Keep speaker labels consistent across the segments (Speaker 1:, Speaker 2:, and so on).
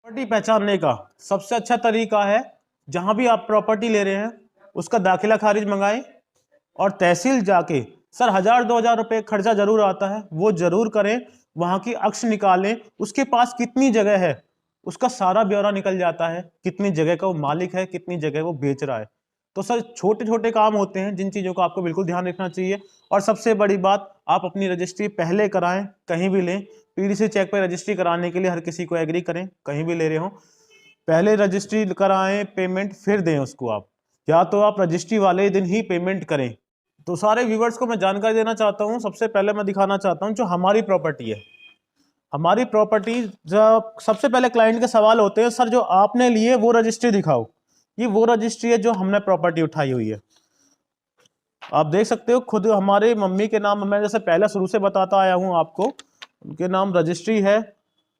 Speaker 1: Property पहचानने का सबसे अच्छा तरीका है, जहां भी आप प्रॉपर्टी ले रहे हैं उसका दाखिला खारिज मंगाएं और तहसील जाके, सर 1000-2000 रुपए खर्चा जरूर आता है, वो जरूर करें। वहां की अक्ष निकालें, उसके पास कितनी जगह है उसका सारा ब्यौरा निकल जाता है, कितनी जगह का वो मालिक है, कितनी जगह वो बेच रहा है। तो सर छोटे छोटे काम होते हैं जिन चीजों का आपको बिल्कुल ध्यान रखना चाहिए। और सबसे बड़ी बात, आप अपनी रजिस्ट्री पहले कराएं, कहीं भी लें। पीडीसी चेक पर रजिस्ट्री कराने के लिए हर किसी को एग्री करें, कहीं भी ले रहे हो पहले रजिस्ट्री कराएं, पेमेंट फिर दें उसको आप, या तो आप रजिस्ट्री वाले दिन ही पेमेंट करें। तो सारे व्यूवर्स को मैं जानकारी देना चाहता हूं, सबसे पहले मैं दिखाना चाहता हूं जो हमारी प्रॉपर्टी है। हमारी प्रॉपर्टी, जब सबसे पहले क्लाइंट के सवाल होते हैं, सर जो आपने लिए वो रजिस्ट्री दिखाओ। ये वो रजिस्ट्री है जो हमने प्रॉपर्टी उठाई हुई है। आप देख सकते हो खुद हमारे मम्मी के नाम, मैं जैसे पहले शुरू से बताता आया हूं आपको, उनके नाम रजिस्ट्री है,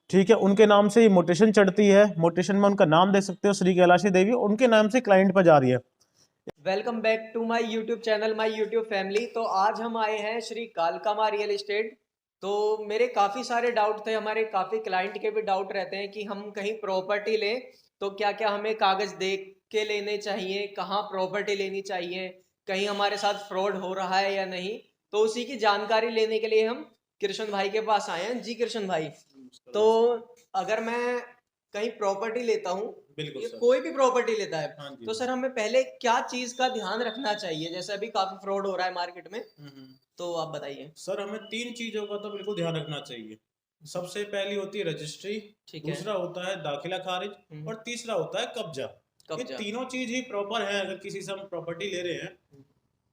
Speaker 1: ठीक है। उनके नाम से ही मोटेशन चढ़ती है, मोटेशन में उनका नाम दे सकते हो, श्री कैलाशी देवी, उनके नाम से क्लाइंट पर जा रही है।
Speaker 2: Welcome back to my YouTube channel, my YouTube family. तो आज हम आए हैं श्री कालकामा रियल एस्टेट। तो मेरे काफ़ी सारे डाउट थे, हमारे काफ़ी क्लाइंट के भी डाउट रहते हैं कि हम कहीं प्रॉपर्टी लें तो क्या क्या हमें कागज़ देख के लेने चाहिए, कहाँ प्रॉपर्टी लेनी चाहिए, कहीं हमारे साथ फ्रॉड हो रहा है या नहीं। तो उसी की जानकारी लेने के लिए हम कृष्ण भाई के पास आए हैं। जी कृष्ण भाई, तो अगर मैं कहीं प्रॉपर्टी लेता हूँ,
Speaker 1: बिल्कुल
Speaker 2: ये
Speaker 1: सर।
Speaker 2: कोई भी प्रॉपर्टी लेता है,
Speaker 1: हाँ जी।
Speaker 2: तो सर हमें पहले क्या चीज का ध्यान रखना चाहिए? जैसे अभी काफी फ्रॉड हो रहा है मार्केट में, तो आप बताइए।
Speaker 1: सर हमें तीन चीजों का तो बिल्कुल ध्यान रखना चाहिए। सबसे पहली होती है रजिस्ट्री,
Speaker 2: ठीक है।
Speaker 1: दूसरा होता है दाखिला खारिज, और तीसरा होता है कब्जा। ये
Speaker 2: कब्जा।
Speaker 1: तीनों चीज ही प्रॉपर है। अगर किसी से हम प्रॉपर्टी ले रहे हैं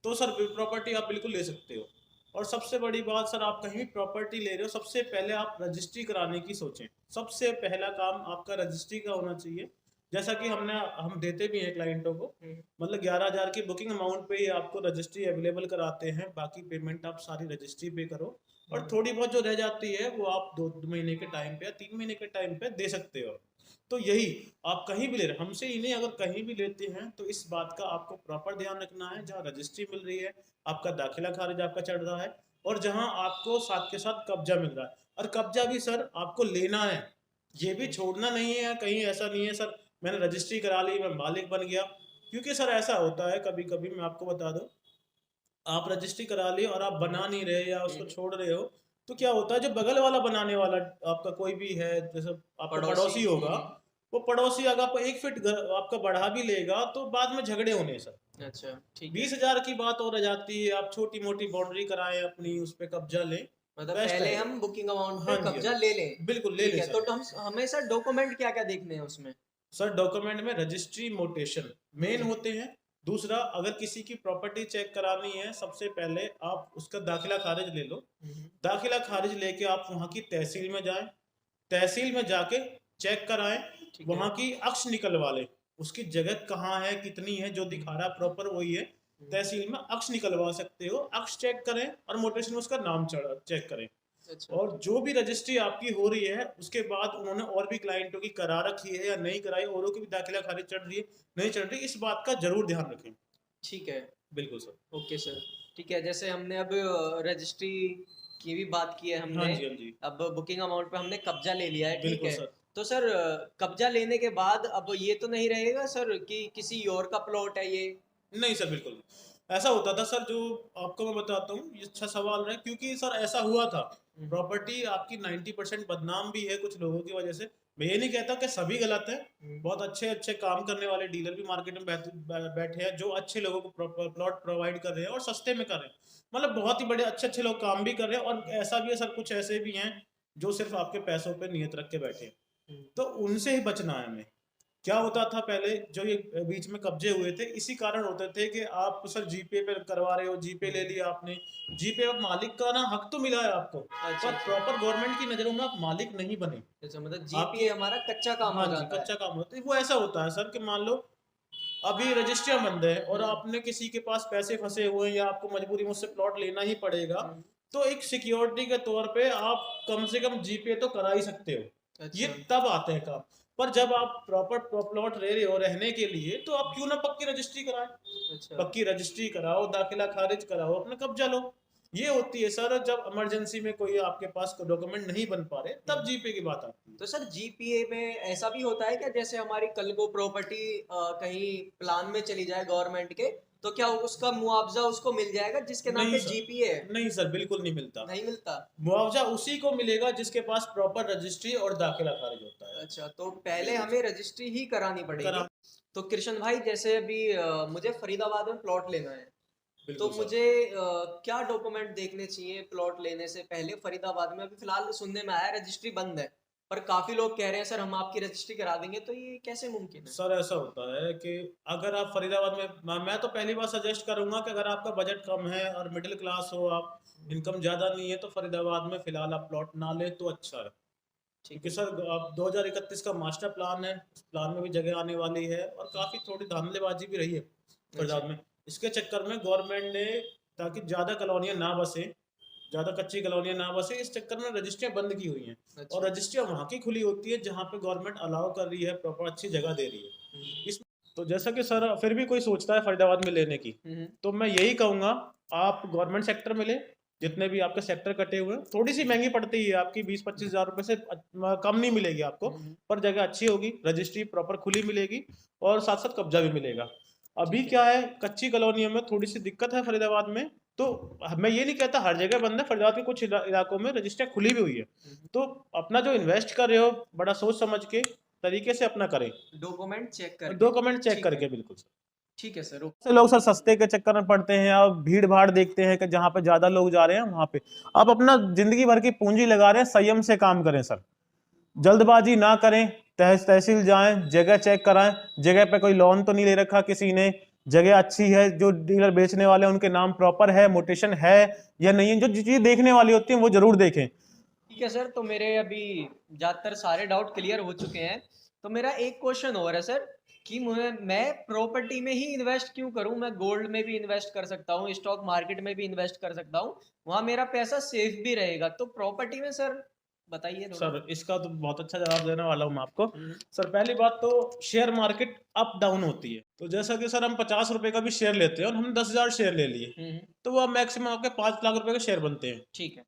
Speaker 1: तो सर प्रॉपर्टी आप बिल्कुल ले सकते हो। और सबसे बड़ी बात सर, आप कहीं भी प्रॉपर्टी ले रहे हो, सबसे पहले आप रजिस्ट्री कराने की सोचें। सबसे पहला काम आपका रजिस्ट्री का होना चाहिए। जैसा कि हम देते भी हैं क्लाइंटों को, मतलब 11,000 की बुकिंग अमाउंट पे ही आपको रजिस्ट्री अवेलेबल कराते हैं। बाकी पेमेंट आप सारी रजिस्ट्री पे करो, और थोड़ी बहुत जो रह जाती है वो आप 2 महीने के टाइम पे या 3 महीने के टाइम पे दे सकते हो। तो यही, आप कहीं भी ले रहे, हमसे ही नहीं, अगर कहीं भी लेते हैं तो इस बात का आपको प्रॉपर ध्यान रखना है। जहाँ रजिस्ट्री मिल रही है, आपका दाखिला खारिज आपका चढ़ रहा है, और जहाँ आपको साथ के साथ कब्जा मिल रहा है। और कब्जा भी सर आपको लेना है, ये भी छोड़ना नहीं है। कहीं ऐसा नहीं है सर मैंने रजिस्ट्री करा ली मैं मालिक बन गया। क्योंकि सर ऐसा होता है कभी कभी, मैं आपको बता दूं, आप रजिस्ट्री करा ली और आप बना नहीं रहे या उसको छोड़ रहे हो, तो क्या होता है, जो बगल वाला बनाने वाला आपका कोई भी है, जैसे आपका पड़ोसी होगा, वो पड़ोसी अगर आपको 1 फीट आपका बढ़ा भी लेगा तो बाद में झगड़े होने सर।
Speaker 2: अच्छा, ठीक है।
Speaker 1: 20,000 की बात और रह जाती है, आप छोटी मोटी बाउंड्री कराएं अपनी, उस पे कब्जा लें,
Speaker 2: मतलब
Speaker 1: बेस्ट
Speaker 2: पहले
Speaker 1: है।
Speaker 2: हम बुकिंग अमाउंट पे
Speaker 1: हाँ जी, हाँ
Speaker 2: कब्जा
Speaker 1: जी,
Speaker 2: ले लें।
Speaker 1: बिल्कुल ले
Speaker 2: ठीक
Speaker 1: ले
Speaker 2: है,
Speaker 1: सर।
Speaker 2: तो हम हमें सर डॉक्यूमेंट क्या क्या देखने हैं उसमें?
Speaker 1: सर डॉक्यूमेंट में रजिस्ट्री मोटेशन मेन होते हैं। दूसरा, अगर किसी की प्रॉपर्टी चेक करानी है, सबसे पहले आप उसका दाखिला खारिज ले लो। दाखिला खारिज लेके आप वहाँ की तहसील में जाएं, तहसील में जाके चेक कराएं, वहाँ की अक्ष निकलवा लें। उसकी जगह कहाँ है, कितनी है, जो दिखा रहा है प्रॉपर वही है। तहसील में अक्ष निकलवा सकते हो, अक्ष चेक करें और मोटेशन में उसका नाम चेक करें।
Speaker 2: अच्छा,
Speaker 1: और जो भी रजिस्ट्री आपकी हो रही है, उसके बाद उन्होंने और भी क्लाइंटों की करा रखी है या नहीं कराई, औरों की भी दाखिला खारिज चढ़ रही है नहीं चढ़ रही, इस बात का जरूर ध्यान रखें।
Speaker 2: ठीक है।
Speaker 1: बिल्कुल सर।
Speaker 2: Okay sir. ठीक है, जैसे हमने अब रजिस्ट्री की भी बात की है
Speaker 1: हाँ
Speaker 2: हमने,
Speaker 1: जी, हाँ जी,
Speaker 2: अब बुकिंग अमाउंट पे हमने कब्जा ले लिया है, ठीक
Speaker 1: बिल्कुल
Speaker 2: है।
Speaker 1: सर।
Speaker 2: तो सर कब्जा लेने के बाद अब ये तो नहीं रहेगा सर कि किसी और का प्लॉट है ये?
Speaker 1: नहीं सर, बिल्कुल ऐसा होता था सर, जो आपको मैं बताता हूँ, ये अच्छा सवाल है, क्योंकि सर ऐसा हुआ था। प्रॉपर्टी आपकी 90% बदनाम भी है कुछ लोगों की वजह से। मैं ये नहीं कहता कि सभी गलत है, बहुत अच्छे अच्छे काम करने वाले डीलर भी मार्केट में बैठे हैं, जो अच्छे लोगों को प्लॉट प्रोवाइड कर रहे हैं और सस्ते में कर रहे हैं। मतलब बहुत ही बड़े अच्छे अच्छे लोग काम भी कर रहे हैं, और ऐसा भी है सर, कुछ ऐसे भी हैं जो सिर्फ आपके पैसों पे नियत रख के बैठे हैं। तो उनसे ही बचना है हमें। क्या होता था पहले, जो ये बीच में कब्जे हुए थे, इसी कारण होते थे कि आप सर जीपे पे करवा रहे हो, जीपे ले लिया आपने, जीपे अब मालिक का ना हक तो मिला है आपको,
Speaker 2: अच्छा
Speaker 1: पर
Speaker 2: अच्छा।
Speaker 1: प्रॉपर गवर्नमेंट की नजरों में आप मालिक नहीं बने।
Speaker 2: अच्छा, मतलब
Speaker 1: आपकी,
Speaker 2: जीपीए हमारा कच्चा काम
Speaker 1: हाँ
Speaker 2: हो
Speaker 1: जी,
Speaker 2: जाता है।
Speaker 1: कच्चा काम होता है। वो ऐसा होता है सर कि मान लो अभी रजिस्ट्रियां बंद है और
Speaker 2: हम्म।
Speaker 1: आपने किसी के पास पैसे फंसे हुए हैं, या आपको मजबूरी मुझसे प्लॉट लेना ही पड़ेगा,
Speaker 2: हम्म।
Speaker 1: तो एक सिक्योरिटी के तौर पे आप कम से कम जीपे तो करा ही सकते हो। ये
Speaker 2: अच्छा
Speaker 1: तब आते हैं काम। पर जब आप प्रॉपर प्लॉट ले रहे हो रहने के लिए, तो आप क्यों ना पक्की रजिस्ट्री कराएं।
Speaker 2: अच्छा।
Speaker 1: पक्की रजिस्ट्री कराओ, दाखिला खारिज कराओ, अपना कब्जा लो। ये होती है सर जब इमरजेंसी में कोई आपके पास डॉक्यूमेंट नहीं बन पा रहे, तब जीपे की बात आती है।
Speaker 2: तो सर जीपीए में ऐसा भी होता है क्या, जैसे हमारी कल को प्रॉपर्टी कहीं प्लान में चली जाए गवर्नमेंट के, तो क्या उसका मुआवजा उसको मिल जाएगा जिसके नाम
Speaker 1: नहीं
Speaker 2: पे
Speaker 1: सर,
Speaker 2: जीपीए है?
Speaker 1: नहीं सर, बिल्कुल नहीं मिलता।
Speaker 2: नहीं मिलता।
Speaker 1: मुआवजा उसी को मिलेगा जिसके पास प्रॉपर रजिस्ट्री और दाखिला खारिज होता है।
Speaker 2: अच्छा, तो पहले हमें रजिस्ट्री ही करानी पड़ेगी।
Speaker 1: करा
Speaker 2: तो कृष्ण भाई, जैसे अभी मुझे फरीदाबाद में प्लॉट लेना है, तो
Speaker 1: बिल्कुल सर।
Speaker 2: मुझे क्या डॉक्यूमेंट देखने चाहिए प्लॉट लेने से पहले फरीदाबाद में? अभी फिलहाल सुनने में आया रजिस्ट्री बंद है, पर काफी लोग कह रहे हैं सर हम आपकी रजिस्ट्री करा देंगे, तो ये कैसे मुमकिन है?
Speaker 1: सर ऐसा होता है कि अगर आप फरीदाबाद में, मैं तो पहली बार सजेस्ट करूंगा कि अगर आपका बजट कम है और मिडिल क्लास हो, आप इनकम ज़्यादा नहीं है, तो फरीदाबाद में फिलहाल आप प्लॉट ना लें तो अच्छा है।
Speaker 2: ठीक
Speaker 1: क्योंकि
Speaker 2: है।
Speaker 1: सर अब 2031 का मास्टर प्लान है, उस प्लान में भी जगह आने वाली है और काफ़ी थोड़ी धांधलेबाजी भी रही है
Speaker 2: अच्छा।
Speaker 1: फरीदाबाद में। इसके चक्कर में गवर्नमेंट ने, ताकि ज़्यादा कॉलोनियाँ ना बसे, ज़्यादा कच्ची कॉलोनियाँ ना बसे, इस चक्कर में रजिस्ट्रियाँ बंद की हुई हैं।
Speaker 2: अच्छा।
Speaker 1: और रजिस्ट्रियाँ वहाँ की खुली होती है जहाँ पे गवर्नमेंट अलाउ कर रही है, प्रॉपर अच्छी जगह दे रही है।
Speaker 2: हम्म,
Speaker 1: इस तो जैसा कि सर फिर भी कोई सोचता है फरीदाबाद में लेने की,
Speaker 2: हम्म,
Speaker 1: तो मैं यही कहूँगा आप गवर्नमेंट सेक्टर में लें। जितने भी आपके सेक्टर कटे हुए हैं, थोड़ी सी महंगी पड़ती है आपकी, 20-25 हज़ार रुपये से कम नहीं मिलेगी आपको,
Speaker 2: हम्म,
Speaker 1: पर जगह अच्छी होगी, रजिस्ट्री प्रॉपर खुली मिलेगी और साथ साथ कब्जा भी मिलेगा। अभी
Speaker 2: ठीक है।
Speaker 1: क्या है, कच्ची कॉलोनियों में थोड़ी सी दिक्कत है फरीदाबाद में। तो मैं ये नहीं कहता हर जगह बंद है, फरीदाबाद के कुछ इलाकों में रजिस्ट्रियाँ खुली भी हुई है। तो अपना जो इन्वेस्ट कर रहे हो, बड़ा सोच समझ के तरीके से अपना करें,
Speaker 2: डॉक्यूमेंट चेक करके।
Speaker 1: डॉक्यूमेंट चेक
Speaker 2: ठीक है।
Speaker 1: करके। बिल्कुल सर।
Speaker 2: ठीक है सर, ओके।
Speaker 1: से लोग सर सस्ते के चक्कर में पड़ते हैं और भीड़ भाड़ देखते हैं कि जहां पे ज्यादा लोग जा रहे हैं वहां पे आप अपना जिंदगी भर की पूंजी लगा रहे हैं, संयम से काम करें सर, जल्दबाजी ना करें। तहसील जाएं, जगह चेक कराएं, जगह पे कोई लोन तो नहीं ले रखा किसी ने, जगह अच्छी है, जो डीलर बेचने वाले हैं उनके नाम प्रॉपर है, मोटेशन है या नहीं है, जो चीज देखने वाली होती है वो जरूर देखें।
Speaker 2: ठीक है सर, तो मेरे अभी ज़्यादातर सारे डाउट क्लियर हो चुके हैं। तो मेरा एक क्वेश्चन और है सर, कि मैं प्रॉपर्टी में ही इन्वेस्ट क्यों करूं? मैं गोल्ड में भी इन्वेस्ट कर सकता हूं, स्टॉक मार्केट में भी इन्वेस्ट कर सकता हूं, वहां मेरा पैसा सेफ भी रहेगा, तो प्रॉपर्टी में सर बताइए थोड़ा।
Speaker 1: सर इसका तो बहुत अच्छा जवाब देने वाला हूँ मैं आपको।
Speaker 2: हम्म,
Speaker 1: सर पहली बात तो शेयर मार्केट अप डाउन होती है, तो जैसा कि सर हम 50 रुपए का भी शेयर लेते हैं और हमने 10,000 शेयर ले लिए,
Speaker 2: हम्म,
Speaker 1: तो वो मैक्सिमम आपके 5 लाख रुपए के शेयर बनते हैं।
Speaker 2: ठीक है।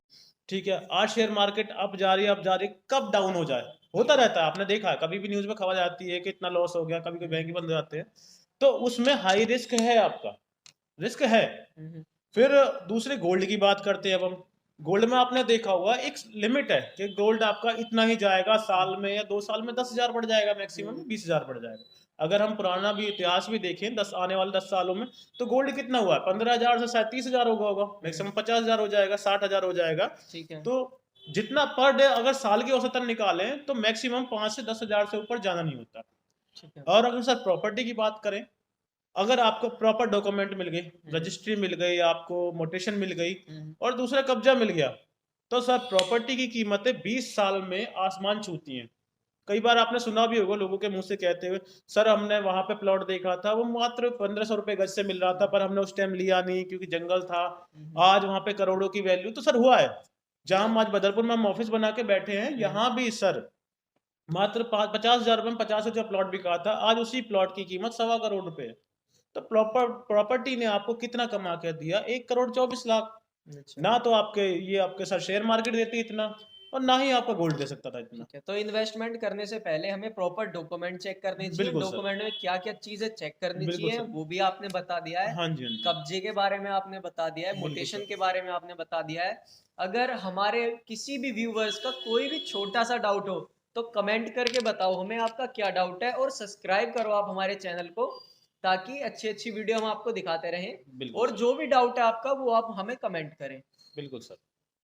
Speaker 1: ठीक है, आज शेयर मार्केट अप जा रही है, अप जा रही है, कब डाउन हो जाए होता रहता है, आपने देखा है, कभी भी न्यूज में खबर आती है कि इतना लॉस हो गया, कभी कोई बैंक ही बंद हो जाते हैं, तो उसमें हाई रिस्क है, आपका रिस्क है।
Speaker 2: हम्म,
Speaker 1: फिर दूसरे गोल्ड की बात करते हैं अब हम। गोल्ड में आपने देखा होगा एक लिमिट है कि गोल्ड आपका इतना ही जाएगा, साल में या 2 साल में 10,000 बढ़ जाएगा, मैक्सिमम 20,000 बढ़ जाएगा। अगर हम पुराना भी इतिहास भी देखें, आने वाले 10 सालों में, तो गोल्ड कितना हुआ है, 15,000 से शायद 30,000 होगा, मैक्सिमम 50,000 हो जाएगा, 60,000 हो जाएगा।
Speaker 2: ठीक है।
Speaker 1: तो जितना पर डे अगर साल की औसतन निकालें तो मैक्सिमम 5 से 10,000 से ऊपर जाना नहीं होता।
Speaker 2: ठीक है।
Speaker 1: और अगर सर प्रॉपर्टी की बात करें, अगर आपको प्रॉपर डॉक्यूमेंट मिल गई, रजिस्ट्री मिल गई, आपको मोटेशन मिल गई
Speaker 2: हम्म,
Speaker 1: और दूसरा कब्जा मिल गया, तो सर प्रॉपर्टी की कीमतें 20 साल में आसमान छूती हैं। कई बार आपने सुना भी होगा लोगों के मुंह से कहते हुए, सर हमने वहां पे प्लॉट देखा था, वो मात्र 1,500 रुपए गज से मिल रहा था, पर हमने उस टाइम लिया नहीं क्योंकि जंगल था,
Speaker 2: हम्म,
Speaker 1: आज वहां पे करोड़ों की वैल्यू। तो सर हुआ है, जहां हम आज बदरपुर में हम ऑफिस बना के बैठे हैं, यहाँ भी सर मात्र 50,000 रुपए में 50 का प्लॉट बिका था, आज उसी प्लॉट की कीमत 1.25 करोड़ है। तो प्रॉपर्टी ने आपको कितना कमा के दिया, 1,24,00,000।
Speaker 2: अच्छा।
Speaker 1: ना तो आपके ये आपके साथ शेयर मार्केट देती इतना, और ना ही आपका गोल्ड दे सकता था इतना।
Speaker 2: ठीक है, तो इन्वेस्टमेंट करने से पहले हमें प्रॉपर डॉक्यूमेंट चेक करने चाहिए।
Speaker 1: बिल्कुल सर।
Speaker 2: डॉक्यूमेंट में क्या क्या चीजें चेक करनी
Speaker 1: बिल्कुल
Speaker 2: चाहिए
Speaker 1: सर।
Speaker 2: वो भी आपने बता दिया है।
Speaker 1: हाँ जी, हाँ जी।
Speaker 2: कब्जे के बारे में आपने बता दिया है,
Speaker 1: बिल्कुल
Speaker 2: मोटेशन
Speaker 1: सर।
Speaker 2: के बारे में आपने बता दिया है। अगर हमारे किसी भी व्यूवर्स का कोई भी छोटा सा डाउट हो, तो कमेंट करके बताओ हमें आपका क्या डाउट है, और सब्सक्राइब करो आप हमारे चैनल को, ताकि अच्छी अच्छी वीडियो हम आपको दिखाते रहें।
Speaker 1: बिल्कुल
Speaker 2: और
Speaker 1: सर।
Speaker 2: जो भी डाउट है आपका वो आप हमें कमेंट करें।
Speaker 1: बिल्कुल सर।